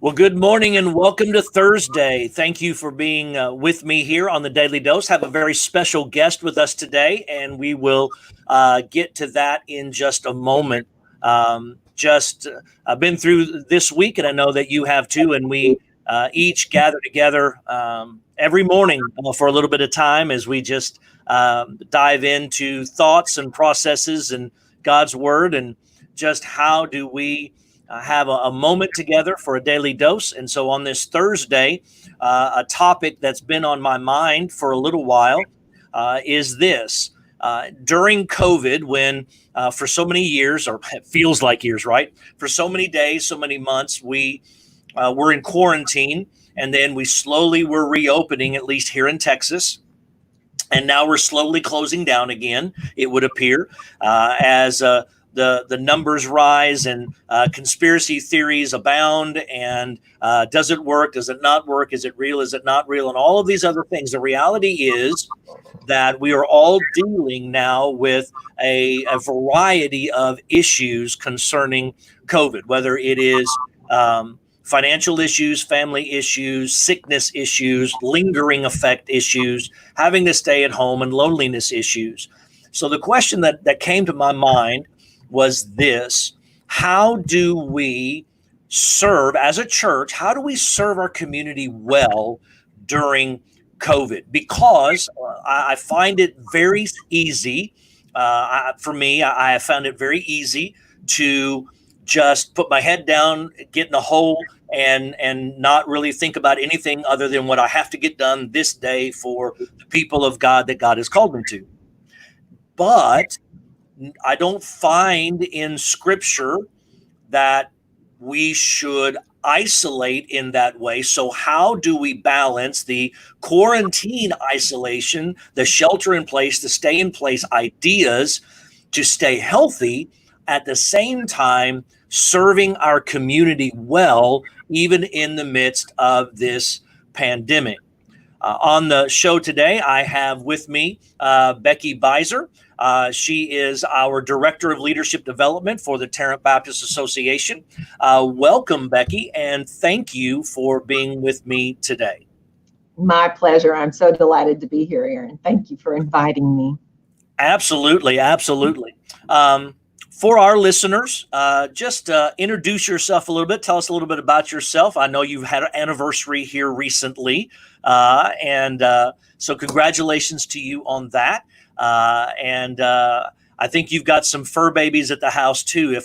Well, good morning and welcome to Thursday. Thank you for being with me here on the Daily Dose. Have a very special guest with us today, and we will get to that in just a moment. I've been through this week, and I know that you have too, and we each gather together every morning for a little bit of time as we just dive into thoughts and processes and God's Word, and just how do we have a moment together for a daily dose. And so on this Thursday, a topic that's been on my mind for a little while is this. During COVID, when for so many years, or it feels like years, right? For so many days, so many months, we were in quarantine, and then we slowly were reopening, at least here in Texas. And now we're slowly closing down again, it would appear, as the numbers rise and conspiracy theories abound, and does it work? Does it not work? Is it real? Is it not real? And all of these other things. The reality is that we are all dealing now with a variety of issues concerning COVID, whether it is financial issues, family issues, sickness issues, lingering effect issues, having to stay at home, and loneliness issues. So the question that came to my mind was this: how do we serve as a church? How do we serve our community well during COVID? Because I find it very easy. For me, I have found it very easy to just put my head down, get in a hole, and not really think about anything other than what I have to get done this day for the people of God that God has called me to. But I don't find in Scripture that we should isolate in that way. So how do we balance the quarantine isolation, the shelter in place, the stay in place ideas to stay healthy, at the same time serving our community well, even in the midst of this pandemic? On the show today, I have with me Becky Biser. She is our Director of Leadership Development for the Tarrant Baptist Association. Welcome, Becky, and thank you for being with me today. My pleasure. I'm so delighted to be here, Aaron. Thank you for inviting me. Absolutely, absolutely. For our listeners, just introduce yourself a little bit. Tell us a little bit about yourself. I know you've had an anniversary here recently, and so congratulations to you on that. And I think you've got some fur babies at the house too.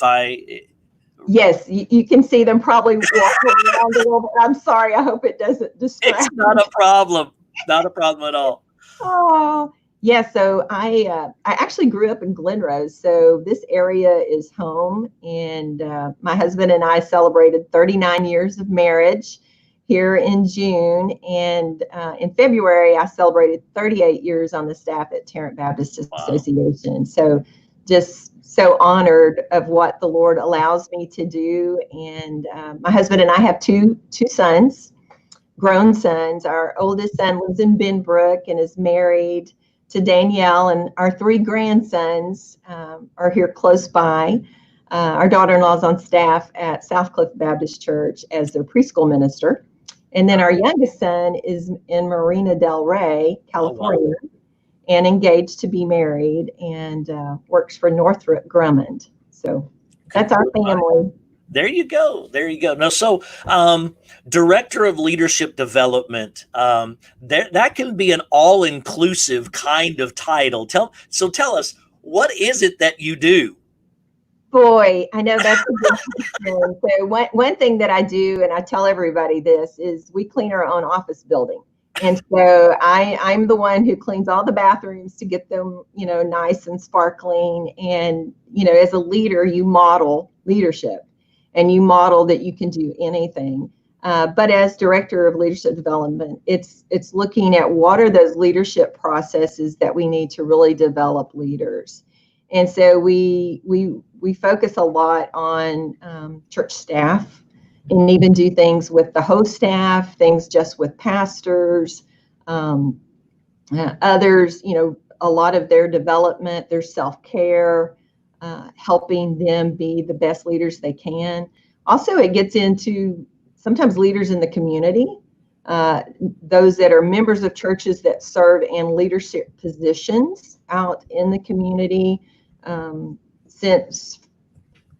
Yes, you can see them probably walking around a little bit. I'm sorry. I hope it doesn't distract. It's not a problem. Not a problem at all. Oh, yeah. So I actually grew up in Glen Rose, so this area is home. And my husband and I celebrated 39 years of marriage here in June, and in February I celebrated 38 years on the staff at Tarrant Baptist Association. So just so honored of what the Lord allows me to do. And my husband and I have two sons, grown sons. Our oldest son lives in Benbrook and is married to Danielle, and our three grandsons are here close by. Our daughter-in-law is on staff at Southcliff Baptist Church as their preschool minister. And then our youngest son is in Marina Del Rey, California, and engaged to be married, and works for Northrop Grumman. So that's our family. There you go. There you go. Now, so Director of Leadership Development, that can be an all-inclusive kind of title. Tell us, what is it that you do? Boy, I know that's a good question. So one thing that I do, and I tell everybody this, is we clean our own office building. And so I'm the one who cleans all the bathrooms to get them, nice and sparkling. And, as a leader, you model leadership, and you model that you can do anything. But as Director of Leadership Development, it's looking at what are those leadership processes that we need to really develop leaders. And so we focus a lot on church staff, and even do things with the host staff, things just with pastors, others, a lot of their development, their self-care, helping them be the best leaders they can. Also, it gets into sometimes leaders in the community, those that are members of churches that serve in leadership positions out in the community. Since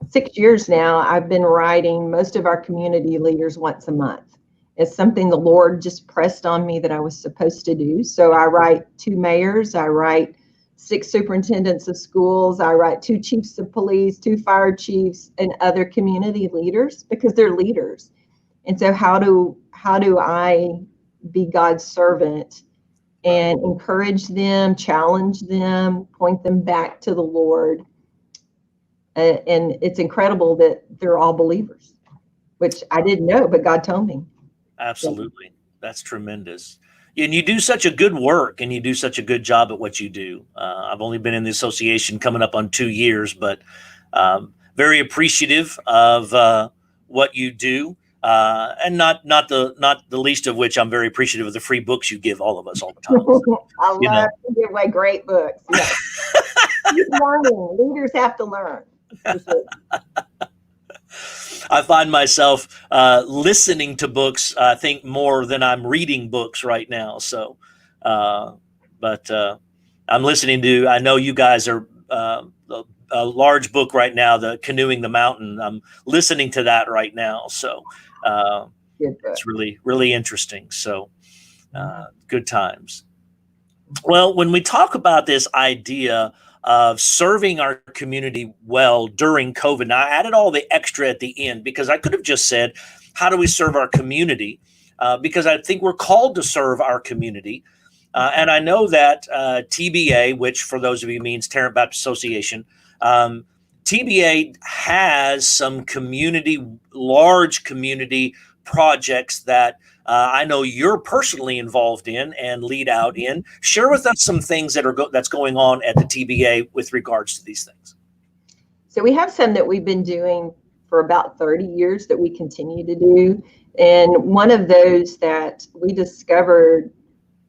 6 years now, I've been writing most of our community leaders once a month. It's something the Lord just pressed on me that I was supposed to do. So I write 2 mayors, I write 6 superintendents of schools, I write 2 chiefs of police, 2 fire chiefs, and other community leaders, because they're leaders. And so how do I be God's servant and encourage them, challenge them, point them back to the Lord? And it's incredible that they're all believers, which I didn't know, but God told me. Absolutely. That's tremendous. And you do such a good work, and you do such a good job at what you do. I've only been in the association coming up on 2 years, but very appreciative of what you do. And not the least of which, I'm very appreciative of the free books you give all of us all the time. I love to give away great books. Yes. Keep learning. Leaders have to learn. I find myself listening to books, I think, more than I'm reading books right now. So, but I'm listening to, I know you guys are a large book right now, the Canoeing the Mountain. I'm listening to that right now. So it's really, really interesting. So good times. Well, when we talk about this idea of serving our community well during COVID, now I added all the extra at the end because I could have just said, how do we serve our community? Because I think we're called to serve our community. And I know that TBA, which for those of you means Tarrant Baptist Association, TBA has some large community projects that I know you're personally involved in and lead out in. Share with us some things that's going on at the TBA with regards to these things. So we have some that we've been doing for about 30 years that we continue to do. And one of those that we discovered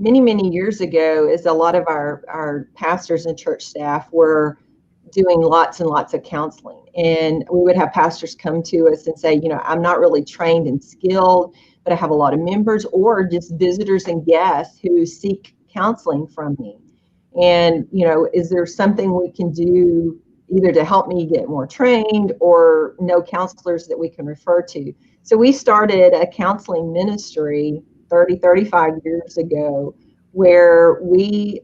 many, many years ago is a lot of our pastors and church staff were doing lots and lots of counseling. And we would have pastors come to us and say, I'm not really trained and skilled, but I have a lot of members or just visitors and guests who seek counseling from me. And, is there something we can do either to help me get more trained or know counselors that we can refer to? So we started a counseling ministry 35 years ago where we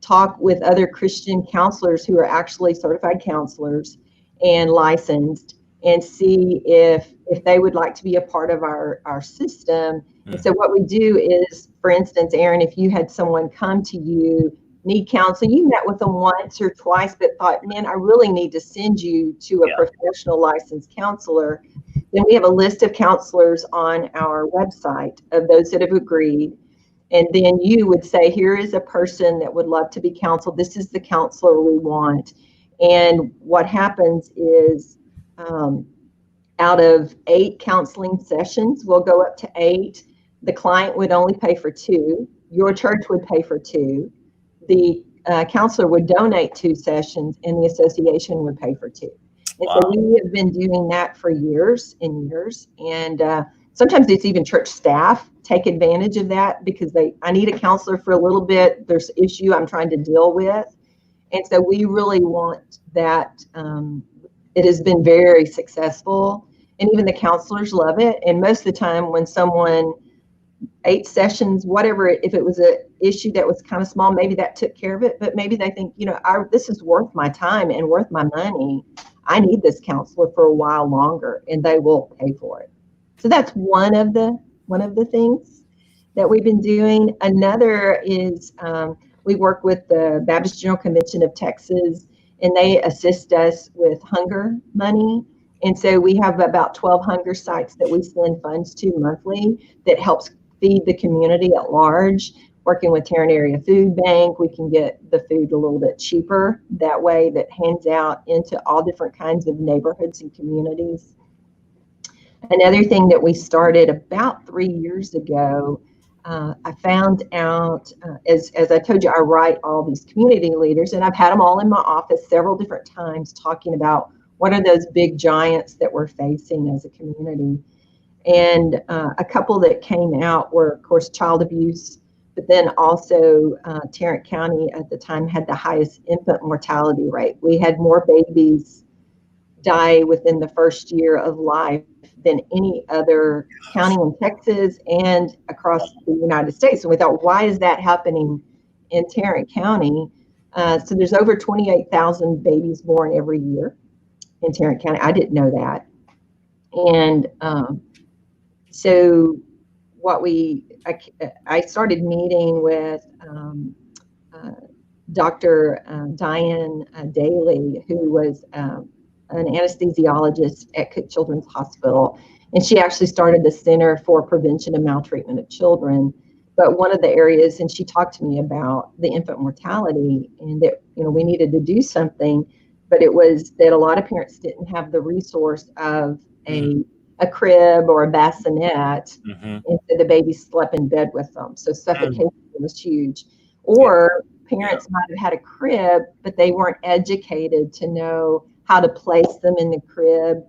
talk with other Christian counselors who are actually certified counselors and licensed, and see if they would like to be a part of our system. And so what we do is, for instance, Aaron, if you had someone come to you, need counseling, you met with them once or twice, but thought, man, I really need to send you to a professional licensed counselor, then we have a list of counselors on our website of those that have agreed. And then you would say, here is a person that would love to be counseled. This is the counselor we want. And what happens is, out of 8 counseling sessions, we'll go up to 8. The client would only pay for 2. Your church would pay for 2. The counselor would donate 2 sessions, and the association would pay for 2. And wow. So we have been doing that for years and years. And sometimes it's even church staff take advantage of that because I need a counselor for a little bit. There's an issue I'm trying to deal with. And so we really want that. It has been very successful, and even the counselors love it. And most of the time when someone 8 sessions, whatever, if it was an issue that was kind of small, maybe that took care of it, but maybe they think, this is worth my time and worth my money. I need this counselor for a while longer, and they will pay for it. So that's one of the things that we've been doing. Another is we work with the Baptist General Convention of Texas, and they assist us with hunger money. And so we have about 12 hunger sites that we send funds to monthly that helps feed the community at large. Working with Tarrant Area Food Bank, we can get the food a little bit cheaper that way, that hands out into all different kinds of neighborhoods and communities. Another thing that we started about 3 years ago, I found out, as I told you, I write all these community leaders, and I've had them all in my office several different times talking about what are those big giants that we're facing as a community. And a couple that came out were, of course, child abuse, but then also Tarrant County at the time had the highest infant mortality rate. We had more babies die within the first year of life than any other county in Texas and across the United States. And we thought, why is that happening in Tarrant County? So there's over 28,000 babies born every year in Tarrant County. I didn't know that. And so I started meeting with Dr. Diane Daly, who was an anesthesiologist at Cook Children's Hospital. And she actually started the Center for Prevention of Maltreatment of Children. But one of the areas, and she talked to me about the infant mortality and that, we needed to do something, but it was that a lot of parents didn't have the resource of a crib or a bassinet, and so the baby slept in bed with them. So suffocation was huge. Or parents might have had a crib, but they weren't educated to know how to place them in the crib.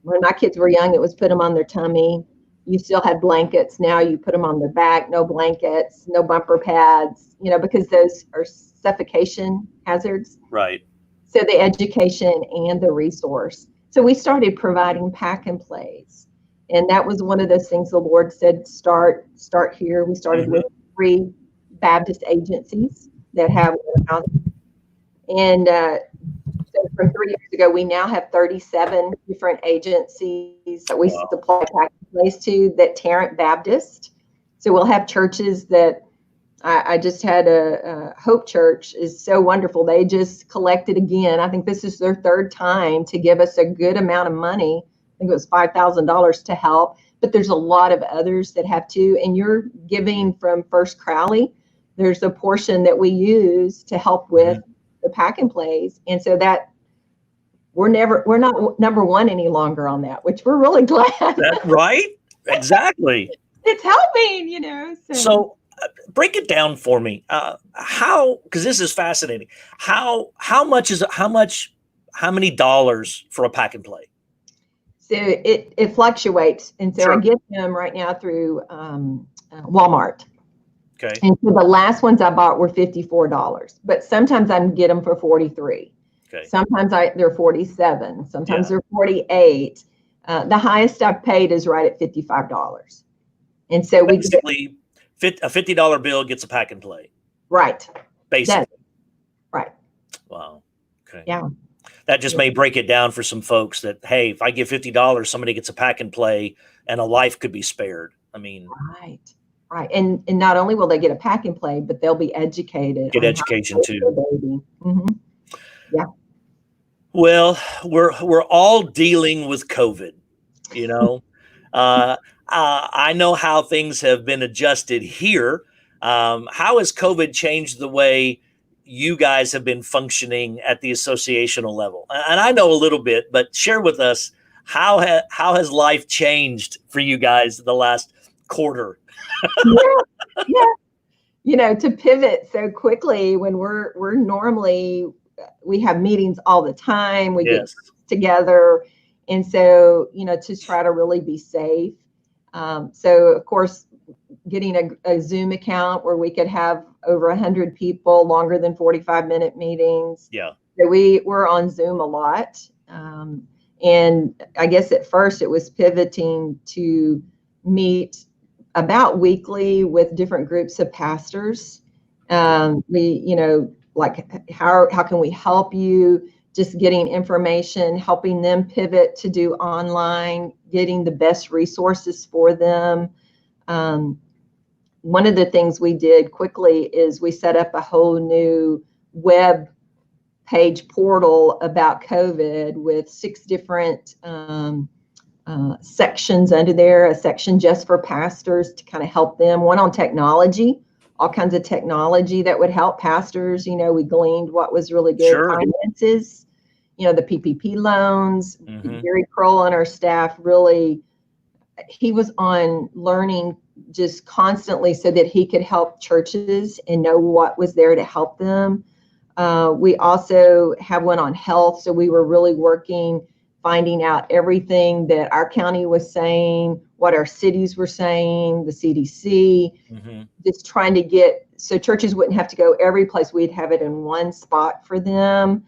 When my kids were young, it was put them on their tummy. You still had blankets. Now you put them on their back, no blankets, no bumper pads, because those are suffocation hazards. Right. So the education and the resource. So we started providing pack and plays. And that was one of those things the Lord said, start here. We started with 3 Baptist agencies that have housing. And so from 3 years ago, we now have 37 different agencies that we supply pack and plays to, that Tarrant Baptist. So we'll have churches that I just had a Hope Church is so wonderful. They just collected again. I think this is their 3rd time to give us a good amount of money. I think it was $5,000 to help, but there's a lot of others that have too. And you're giving from First Crowley. There's a portion that we use to help with the pack and plays. And so that we're not number 1 any longer on that, which we're really glad. That's right. Exactly. It's helping, So break it down for me. Because this is fascinating. How many dollars for a pack and play? So it fluctuates. And so I get them right now through Walmart. Okay. And so the last ones I bought were $54, but sometimes I can get them for $43. Okay. Sometimes they're $47. Sometimes they're $48. The highest I've paid is right at $55. And so basically, a $50 bill gets a pack and play. Right. Basically. Right. Wow. Okay. Yeah. That just may break it down for some folks that, hey, if I give $50, somebody gets a pack and play and a life could be spared. I mean. Right. Right. And not only will they get a pack and play, but they'll be educated. Get education too. Yeah. Well, we're all dealing with COVID, I know how things have been adjusted here. How has COVID changed the way you guys have been functioning at the associational level? And I know a little bit, but share with us, how has life changed for you guys the last quarter? Yeah. To pivot so quickly when we're normally, we have meetings all the time. We get together. And so, to try to really be safe. So of course, getting a Zoom account where we could have over 100 people, longer than 45-minute meetings. Yeah. So we're on Zoom a lot. And I guess at first it was pivoting to meet about weekly with different groups of pastors. Like how can we help you? Just getting information, helping them pivot to do online, getting the best resources for them. One of the things we did quickly is we set up a whole new web page portal about COVID with 6 different sections under there, a section just for pastors to kind of help them, one on technology, all kinds of technology that would help pastors. We gleaned what was really good. Finances, the PPP loans. Gary Kroll on our staff, really, he was on learning just constantly so that he could help churches and know what was there to help them. We also have one on health. So we were really working finding out everything that our county was saying, what our cities were saying, the CDC, just trying to get, so churches wouldn't have to go every place. We'd have it in one spot for them,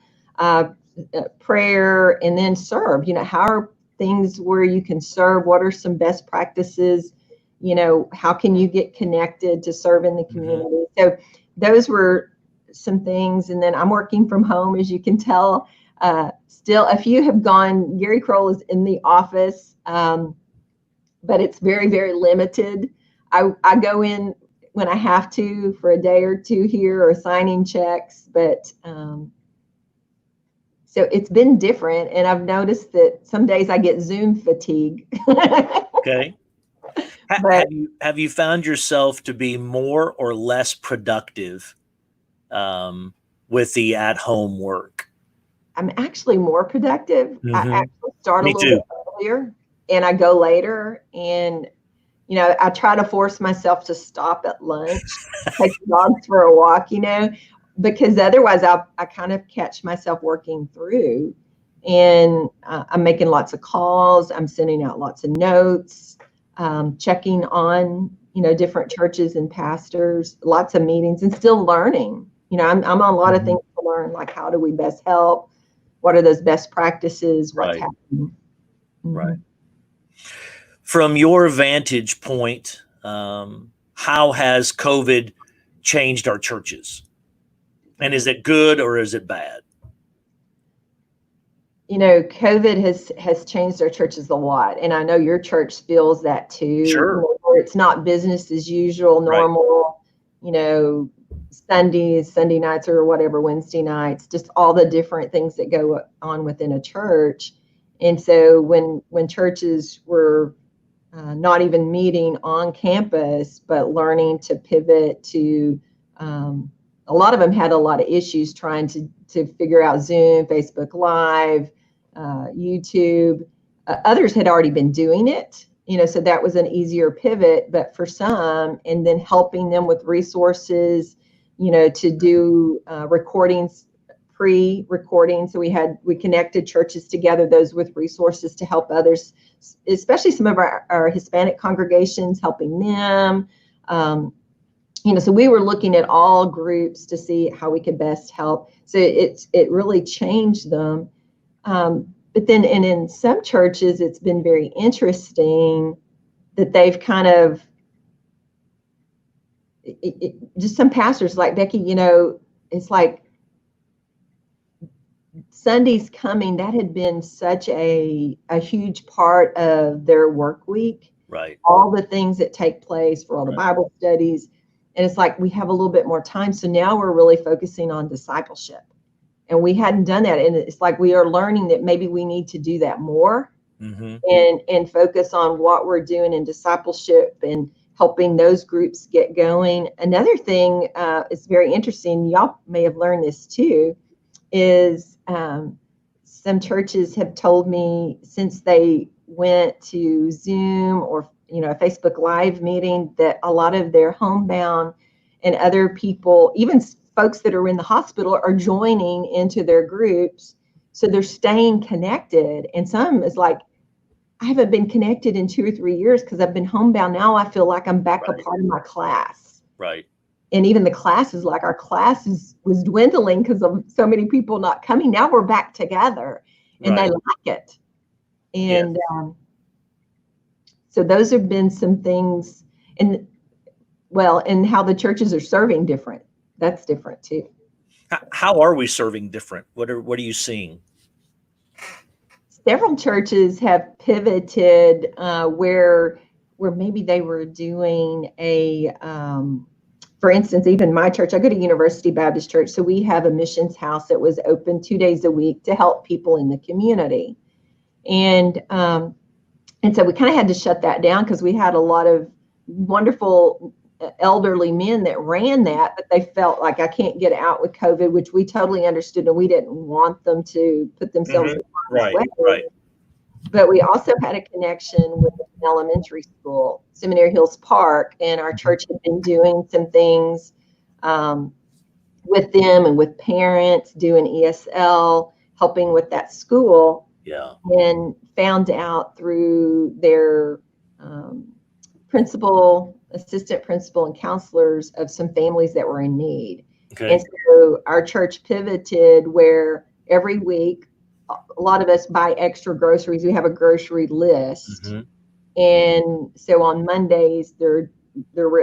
prayer, and then serve. How are things where you can serve? What are some best practices? How can you get connected to serve in the community? So those were some things. And then I'm working from home, as you can tell. Still, a few have gone. Gary Kroll is in the office, but it's very, very limited. I go in when I have to for a day or two here, or signing checks, but so it's been different. And I've noticed that some days I get Zoom fatigue. Okay. Have you found yourself to be more or less productive with the at-home work? I'm actually more productive. I actually start a little bit earlier and I go later. And, I try to force myself to stop at lunch, take the dogs for a walk, because otherwise I kind of catch myself working through. And I'm making lots of calls. I'm sending out lots of notes, checking on, different churches and pastors, lots of meetings, and still learning. I'm on a lot of things to learn, like how do we best help? What are those best practices? What's happening? Right. From your vantage point, how has COVID changed our churches? And is it good or is it bad? COVID has changed our churches a lot. And I know your church feels that too. Sure. It's not business as usual, normal, Sundays, Sunday nights or whatever, Wednesday nights, just all the different things that go on within a church. And so when churches were not even meeting on campus, but learning to pivot to, a lot of them had a lot of issues trying to figure out Zoom, Facebook Live, YouTube. Others had already been doing it, so that was an easier pivot. But for some, and then helping them with resources, to do recordings, pre-recording. So we connected churches together, those with resources to help others, especially some of our Hispanic congregations, helping them. So we were looking at all groups to see how we could best help. So it really changed them. But then, and in some churches, it's been very interesting that they've kind of, just some pastors like Becky, it's like Sundays coming, that had been such a huge part of their work week. Right. All the things that take place for all the Bible studies. And it's like we have a little bit more time. So now we're really focusing on discipleship. And we hadn't done that. And it's like we are learning that maybe we need to do that more and focus on what we're doing in discipleship and helping those groups get going. Another thing is very interesting. Y'all may have learned this too, is some churches have told me since they went to Zoom or a Facebook Live meeting, that a lot of their homebound and other people, even folks that are in the hospital, are joining into their groups. So they're staying connected. And some is like, I haven't been connected in 2 or 3 years because I've been homebound. Now I feel like I'm back a part of my class. Right. And even the classes, like our classes was dwindling because of so many people not coming. Now we're back together and they like it. And so those have been some things, and how the churches are serving different. That's different too. How are we serving different? What are you seeing? Several churches have pivoted where maybe they were doing for instance, even my church, I go to University Baptist Church, so we have a missions house that was open 2 days a week to help people in the community. And so we kind of had to shut that down because we had a lot of wonderful elderly men that ran that, but they felt like I can't get out with COVID, which we totally understood, and we didn't want them to put themselves in harm's way. But we also had a connection with an elementary school, Seminary Hills Park, and our church had been doing some things with them and with parents, doing ESL, helping with that school. Yeah. and found out through their principal, assistant principal, and counselors of some families that were in need. Okay. And so our church pivoted where every week, a lot of us buy extra groceries. We have a grocery list. Mm-hmm. And so on Mondays, they're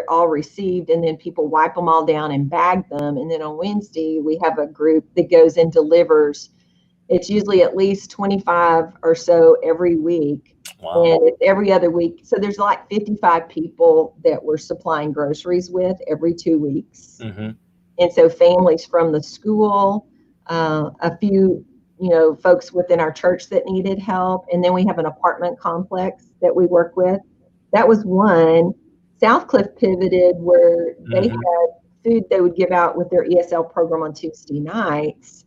all received, and then people wipe them all down and bag them. And then on Wednesday, we have a group that goes and delivers. It's usually at least 25 or so every week. Wow. And it's every other week. So there's like 55 people that we're supplying groceries with every 2 weeks. Mm-hmm. And so families from the school, a few, folks within our church that needed help. And then we have an apartment complex that we work with. That was one. Southcliff pivoted where they Mm-hmm. had food they would give out with their ESL program on Tuesday nights.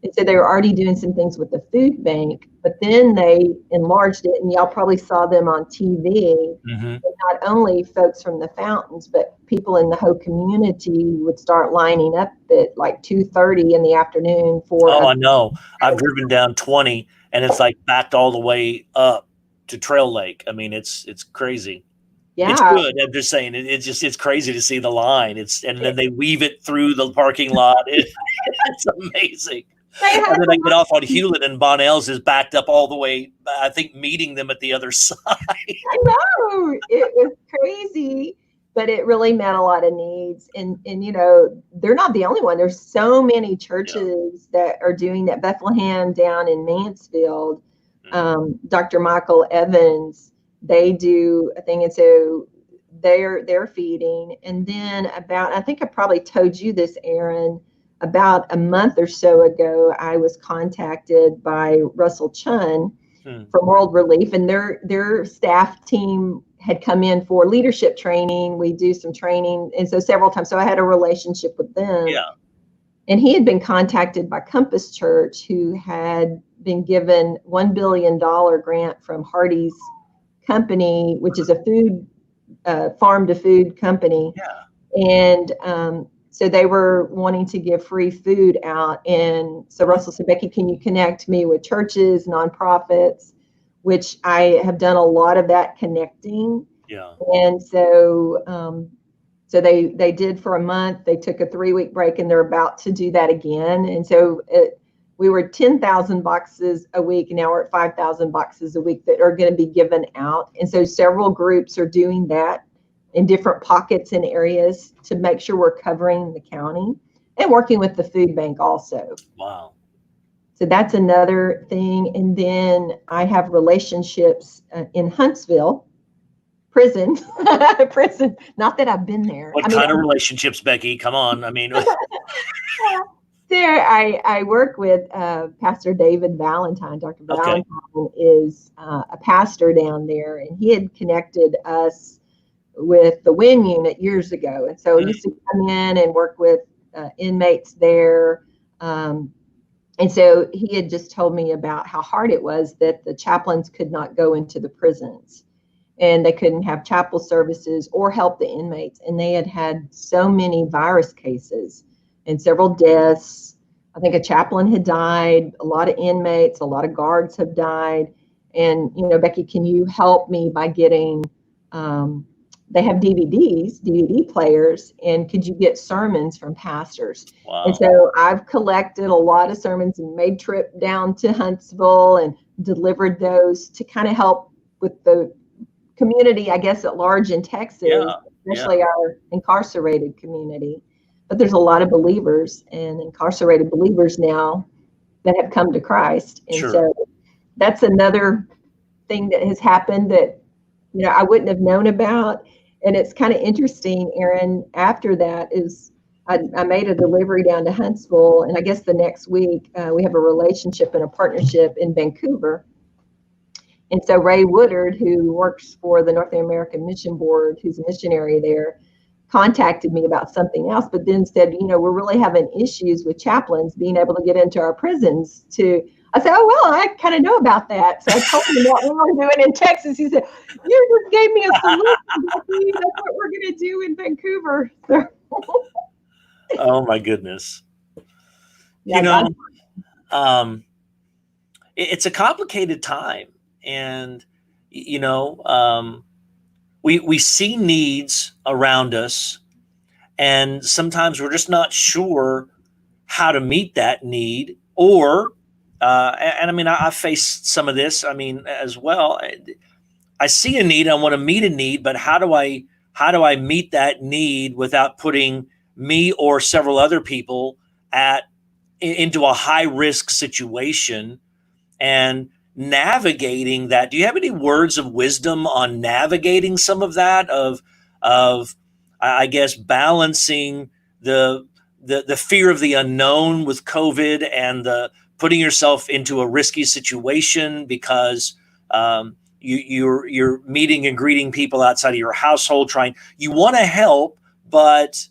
And so they were already doing some things with the food bank, but then they enlarged it, and y'all probably saw them on TV. Mm-hmm. Not only folks from the fountains, but people in the whole community would start lining up at like 2:30 in the afternoon for. Oh, I know. I've driven down 20, and it's like backed all the way up to Trail Lake. I mean, it's crazy. Yeah. It's good. I'm just saying, it's crazy to see the line. And then they weave it through the parking lot. It's amazing. And then I get off on Hewlett, and Bonnell's is backed up all the way, I think, meeting them at the other side. I know. It was crazy, but it really met a lot of needs. And they're not the only one. There's so many churches that are doing that. Bethlehem down in Mansfield, Dr. Michael Evans, they do a thing. And so they're feeding. And then I think I probably told you this, Aaron, about a month or so ago, I was contacted by Russell Chun from World Relief, and their staff team had come in for leadership training. We do some training, and so several times. So I had a relationship with them. Yeah. And he had been contacted by Compass Church, who had been given $1 billion grant from Hardee's company, which is a food farm to food company. Yeah. And so they were wanting to give free food out. And so Russell said, Becky, can you connect me with churches, nonprofits, which I have done a lot of that connecting. Yeah. And so they did for a month. They took a 3-week break, and they're about to do that again. And so we were 10,000 boxes a week. And now we're at 5,000 boxes a week that are going to be given out. And so several groups are doing that in different pockets and areas to make sure we're covering the county, and working with the food bank also. Wow. So that's another thing. And then I have relationships in Huntsville prison. Not that I've been there. What kind of relationships, Becky? Come on. I mean, there I work with Pastor David Valentine. Dr. Valentine is a pastor down there, and he had connected us with the WIN unit years ago. And so he used to come in and work with inmates there. And so he had just told me about how hard it was that the chaplains could not go into the prisons, and they couldn't have chapel services or help the inmates. And they had so many virus cases and several deaths. I think a chaplain had died, a lot of inmates, a lot of guards have died. And, Becky, can you help me by getting, they have DVD players, and could you get sermons from pastors? Wow. And so I've collected a lot of sermons and made trip down to Huntsville and delivered those to kind of help with the community, I guess, at large in Texas, especially our incarcerated community. But there's a lot of believers and incarcerated believers now that have come to Christ. And so that's another thing that has happened that, I wouldn't have known about. And it's kind of interesting, Aaron, after that is I made a delivery down to Huntsville, and I guess the next week we have a relationship and a partnership in Vancouver. And so Ray Woodard, who works for the North American Mission Board, who's a missionary there, contacted me about something else, but then said, we're really having issues with chaplains being able to get into our prisons I said, oh, well, I kind of know about that. So I told him what we were doing in Texas. He said, you just gave me a solution. That's what we're going to do in Vancouver. Oh, my goodness. it's a complicated time, and you know, we see needs around us, and sometimes we're just not sure how to meet that need. Or and I mean, I face some of this, I mean, as well. I see a need, I want to meet a need, but how do I meet that need without putting me or several other people at into a high risk situation, and navigating that? Do you have any words of wisdom on navigating some of that, of I guess balancing the fear of the unknown with COVID, and the putting yourself into a risky situation because you're meeting and greeting people outside of your household, you want to help, but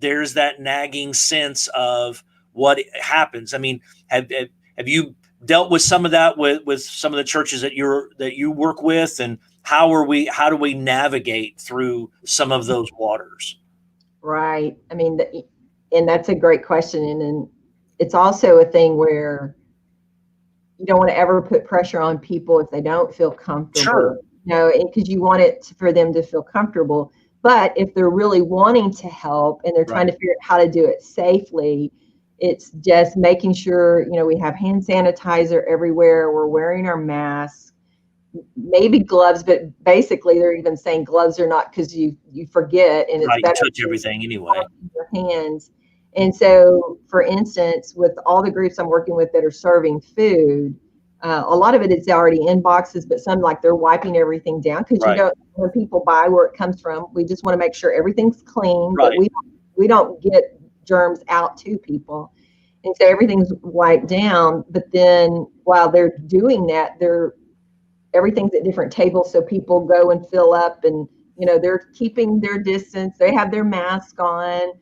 there's that nagging sense of what happens. I mean, have you dealt with some of that with some of the churches that you work with, and how do we navigate through some of those waters? Right. I mean, and that's a great question. And it's also a thing where you don't want to ever put pressure on people if they don't feel comfortable. Sure. Because you want it for them to feel comfortable. But if they're really wanting to help and they're trying to figure out how to do it safely, it's just making sure, we have hand sanitizer everywhere. We're wearing our masks, maybe gloves, but basically they're even saying gloves are not, because you forget, and it's better to touch everything anyway. Your hands. And so, for instance, with all the groups I'm working with that are serving food, a lot of it is already in boxes, but some, like, they're wiping everything down, because when people buy where it comes from, we just want to make sure everything's clean, but we don't get germs out to people. And so everything's wiped down, but then while they're doing that, everything's at different tables, so people go and fill up, and they're keeping their distance, they have their mask on.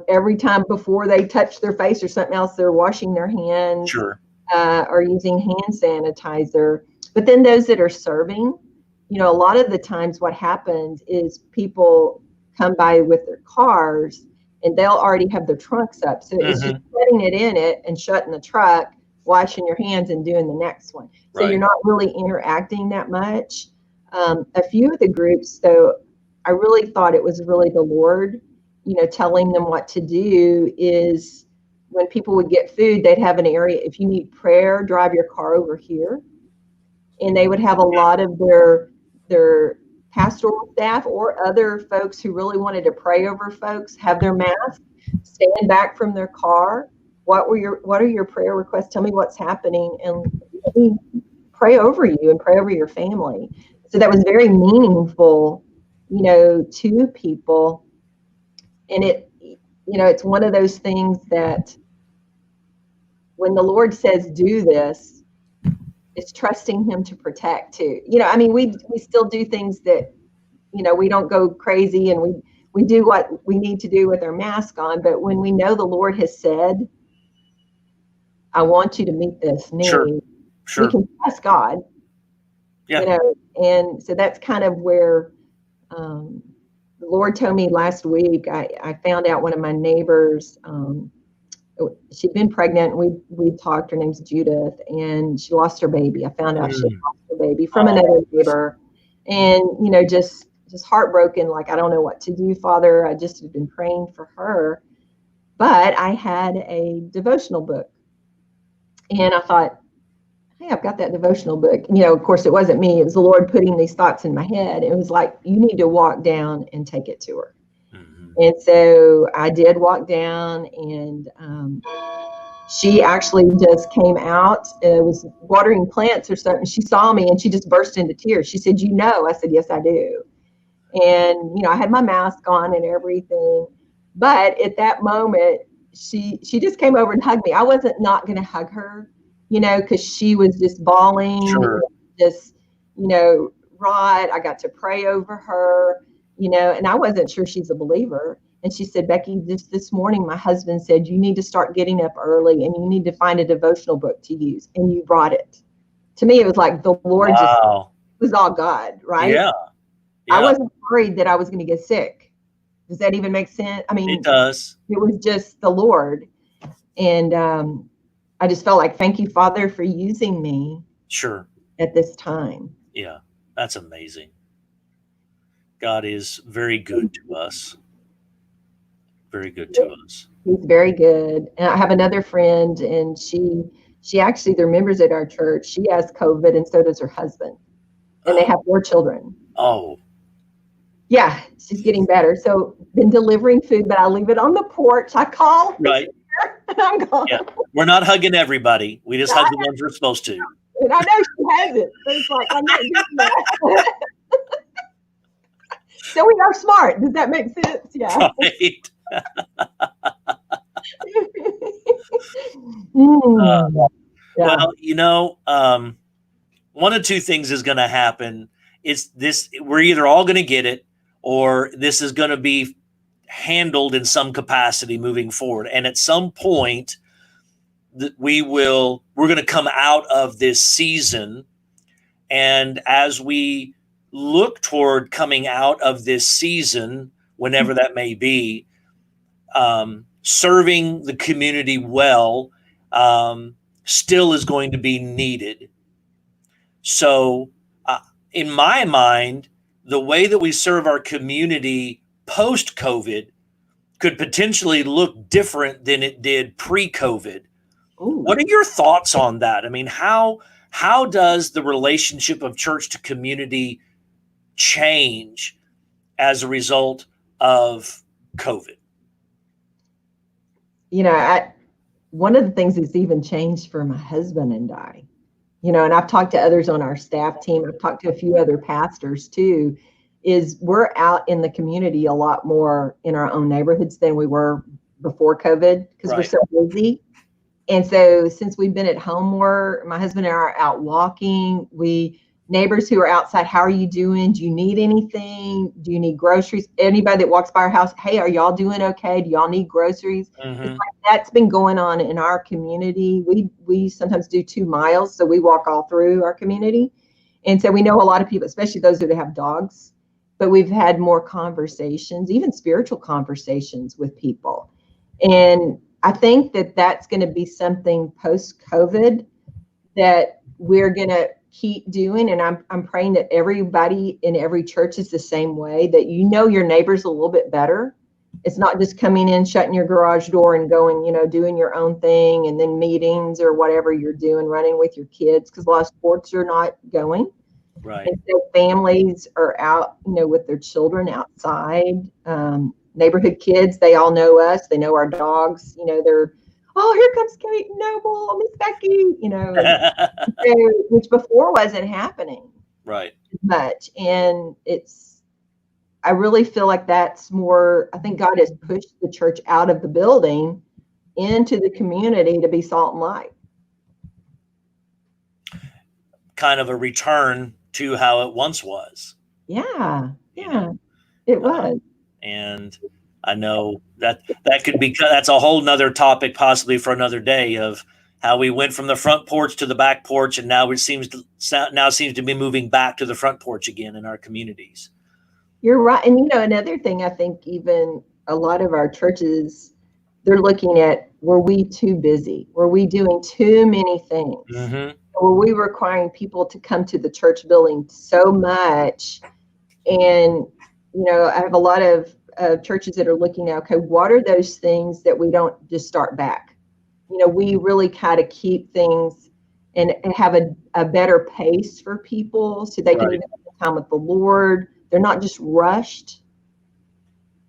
Every time before they touch their face or something else, they're washing their hands. Sure. Or using hand sanitizer. But then those that are serving, a lot of the times what happens is people come by with their cars, and they'll already have their trunks up. So it's just putting it in it and shutting the truck, washing your hands, and doing the next one. So you're not really interacting that much. A few of the groups, though, I really thought it was really the Lord, telling them what to do. Is when people would get food, they'd have an area, if you need prayer, drive your car over here. And they would have a lot of their pastoral staff or other folks who really wanted to pray over folks have their mask, stand back from their car. What are your prayer requests? Tell me what's happening, and let me pray over you and pray over your family. So that was very meaningful, to people. And it's one of those things that when the Lord says do this, it's trusting him to protect too. I mean, we still do things that, we don't go crazy, and we do what we need to do with our mask on. But when we know the Lord has said, I want you to meet this need, we can trust God. Yeah. And so that's kind of where the Lord told me last week. I found out one of my neighbors, she'd been pregnant. We talked. Her name's Judith, and she lost her baby. I found out she lost her baby from another neighbor, and just heartbroken. Like, I don't know what to do, Father. I just had been praying for her, but I had a devotional book, and I thought, hey, I've got that devotional book. Of course, it wasn't me. It was the Lord putting these thoughts in my head. It was like, you need to walk down and take it to her. And so I did walk down, and she actually just came out, was watering plants or something. She saw me, and she just burst into tears. She said, I said, yes, I do. And, I had my mask on and everything. But at that moment, she just came over and hugged me. I wasn't not going to hug her, because she was just bawling. Sure. Just, Rod, I got to pray over her. And I wasn't sure she's a believer. And she said, Becky, just this morning, my husband said, you need to start getting up early, and you need to find a devotional book to use. And you brought it. To me, it was like the Lord it was all God, right? Yeah. I wasn't worried that I was going to get sick. Does that even make sense? I mean, it does. It was just the Lord. And I just felt like, thank you, Father, for using me Sure. at this time. Yeah, that's amazing. God is very good to us. Very good to us. He's very good. And I have another friend, and she actually, they're members at our church. She has COVID, and so does her husband. And they have 4 children. Oh, Yeah, she's getting better. So been delivering food, but I leave it on the porch. I call right. and I'm gone. Yeah. We're not hugging everybody. We just hug the ones we're supposed to. And I know she has it, but it's like, I'm not doing that. So we are smart. Does that make sense? Yeah. Right. Yeah. Well, one of 2 things is going to happen. It's this: we're either all going to get it, or this is going to be handled in some capacity moving forward. And at some point, we're going to come out of this season. And as we look toward coming out of this season, whenever that may be, serving the community well still is going to be needed. So in my mind, the way that we serve our community post-COVID could potentially look different than it did pre-COVID. Ooh. What are your thoughts on that? I mean, how does the relationship of church to community change as a result of COVID? One of the things that's even changed for my husband and I, and I've talked to others on our staff team, I've talked to a few other pastors too, is we're out in the community a lot more in our own neighborhoods than we were before COVID, because we're so busy. And so since we've been at home more, my husband and I are out walking. Neighbors who are outside, how are you doing? Do you need anything? Do you need groceries? Anybody that walks by our house, hey, are y'all doing okay? Do y'all need groceries? Mm-hmm. It's like that's been going on in our community. We sometimes do 2 miles, so we walk all through our community. And so we know a lot of people, especially those that have dogs, but we've had more conversations, even spiritual conversations with people. And I think that that's going to be something post-COVID that we're going to keep doing. And I'm praying that everybody in every church is the same way, that your neighbors a little bit better. It's not just coming in, shutting your garage door and going, doing your own thing, and then meetings or whatever you're doing, running with your kids, because a lot of sports are not going. Right. And so families are out, with their children outside. Neighborhood kids, they all know us. They know our dogs. They're, oh, here comes Kate and Noble, Miss Becky, which before wasn't happening right much. And I really feel like that's more, I think God has pushed the church out of the building into the community to be salt and light. Kind of a return to how it once was. Yeah, it was. And I know that could be, that's a whole nother topic possibly for another day, of how we went from the front porch to the back porch, and now it seems to be moving back to the front porch again in our communities. You're right. And another thing, I think even a lot of our churches, they're looking at, were we too busy? Were we doing too many things? Mm-hmm. Were we requiring people to come to the church building so much? And, I have a lot of churches that are looking at, okay, what are those things that we don't just start back? We really kind of keep things and have a better pace for people, so they can even have time with the Lord. They're not just rushed.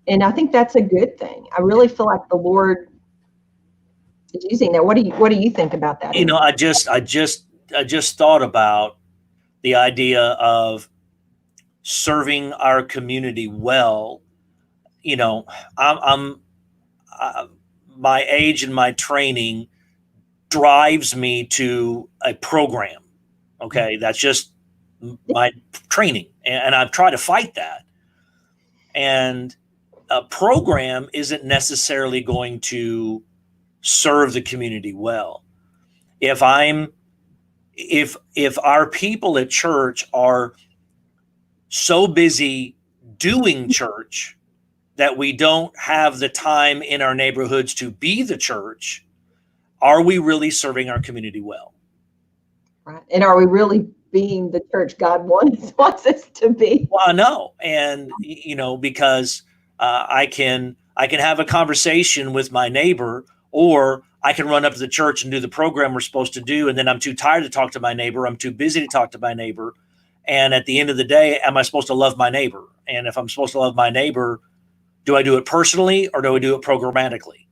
And I think that's a good thing. I really feel like the Lord is using that. What do you think about that? I just thought about the idea of serving our community well. I'm my age and my training drives me to a program. Okay, that's just my training, and I've tried to fight that. And a program isn't necessarily going to serve the community well. If our people at church are so busy doing church that we don't have the time in our neighborhoods to be the church, are we really serving our community well? Right. And are we really being the church God wants us to be? Well, no. And, because I can have a conversation with my neighbor, or I can run up to the church and do the program we're supposed to do. And then I'm too tired to talk to my neighbor. I'm too busy to talk to my neighbor. And at the end of the day, am I supposed to love my neighbor? And if I'm supposed to love my neighbor, do I do it personally or do I do it programmatically?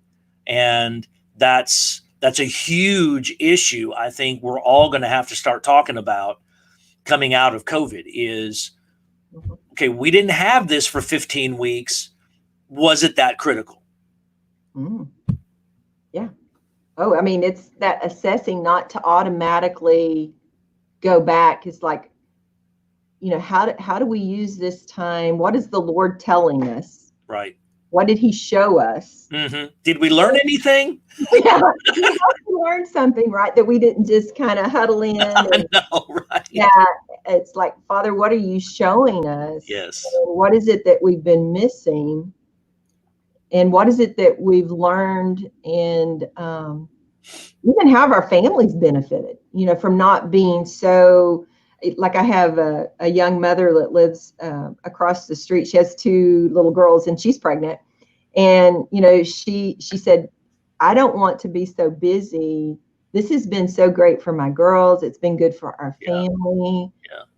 And that's a huge issue. I think we're all going to have to start talking about coming out of COVID is, okay, we didn't have this for 15 weeks. Was it that critical? Mm. Yeah. Oh, I mean, it's that assessing, not to automatically go back. It's like, how do we use this time? What is the Lord telling us? Right. What did he show us? Mm-hmm. Did we learn anything? Yeah, we have to learn something, right? That we didn't just kind of huddle in. I know, right? Yeah, it's like, Father, what are you showing us? Yes. What is it that we've been missing? And what is it that we've learned? And even how have our families benefited, from not being so, like I have a young mother that lives across the street. She has 2 little girls and she's pregnant. And, she said, I don't want to be so busy. This has been so great for my girls. It's been good for our family.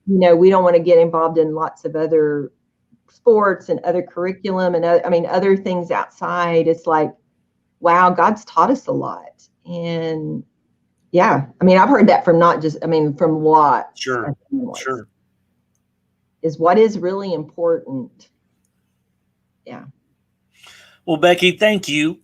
Yeah. We don't want to get involved in lots of other sports and other curriculum and other things outside. It's like, wow, God's taught us a lot. And yeah, I've heard that from from lots. Sure. Is what is really important. Yeah. Well, Becky, thank you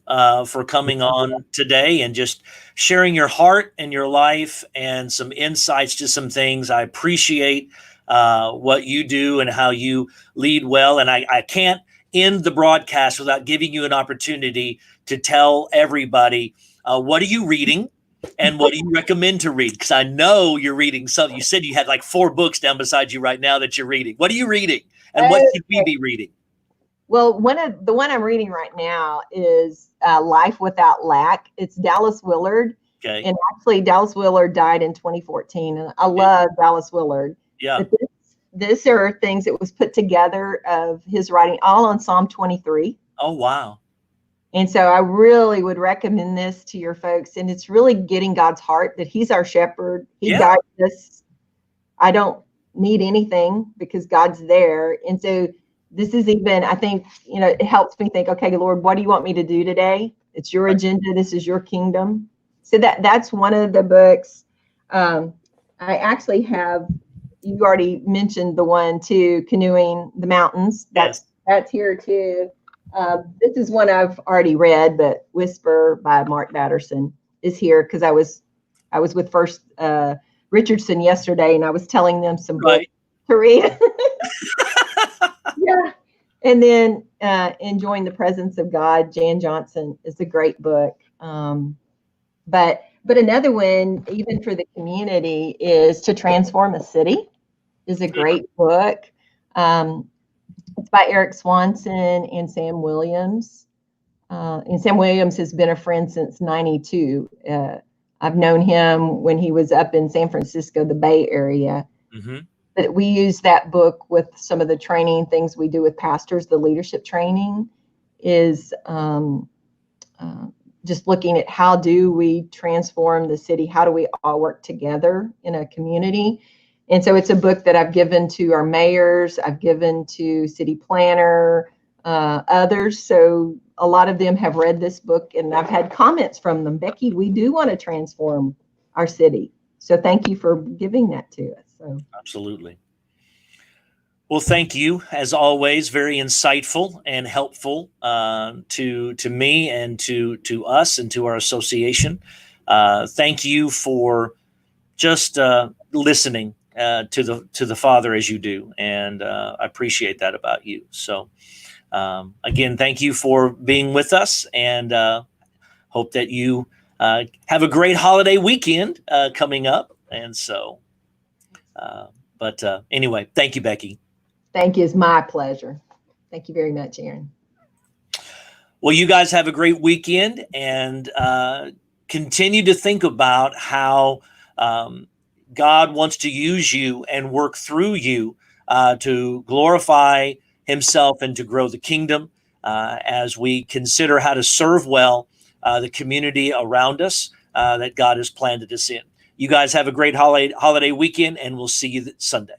for coming on today and just sharing your heart and your life and some insights to some things. I appreciate what you do and how you lead well. And I can't end the broadcast without giving you an opportunity to tell everybody, what are you reading and what do you recommend to read? Because I know you're reading something. You said you had like 4 books down beside you right now that you're reading. What are you reading? And what should we be reading? Well, the one I'm reading right now is Life Without Lack. It's Dallas Willard. Okay. And actually, Dallas Willard died in 2014. And I love Dallas Willard. Yeah. But this are things that was put together of his writing, all on Psalm 23. Oh, wow. And so I really would recommend this to your folks. And it's really getting God's heart, that he's our shepherd. He guides us. I don't need anything because God's there. And so this is even, I think, it helps me think, okay, Lord, what do you want me to do today? It's your agenda. This is your kingdom. So that's one of the books. I actually have, you already mentioned the one too, Canoeing the Mountains. That's here too. This is one I've already read, but Whisper by Mark Batterson is here because I was with First Richardson yesterday and I was telling them some books to read. Yeah. And then Enjoying the Presence of God, Jan Johnson, is a great book. But another one, even for the community, is To Transform a City, is a great book. It's by Eric Swanson and Sam Williams. And Sam Williams has been a friend since '92. I've known him when he was up in San Francisco, the Bay Area. Mm-hmm. But we use that book with some of the training things we do with pastors. The leadership training is just looking at how do we transform the city? How do we all work together in a community? And so it's a book that I've given to our mayors, I've given to city planner, others. So a lot of them have read this book and I've had comments from them. Becky, we do want to transform our city. So thank you for giving that to us. So. Absolutely. Well, thank you, as always. Very insightful and helpful to me and to us and to our association. Thank you for just listening to the Father as you do, and I appreciate that about you. So, again, thank you for being with us, and hope that you have a great holiday weekend coming up. And so, but anyway, thank you, Becky. Thank you. It's my pleasure. Thank you very much, Aaron. Well, you guys have a great weekend and continue to think about how God wants to use you and work through you to glorify himself and to grow the kingdom as we consider how to serve well the community around us that God has planted us in. You guys have a great holiday weekend, and we'll see you Sunday.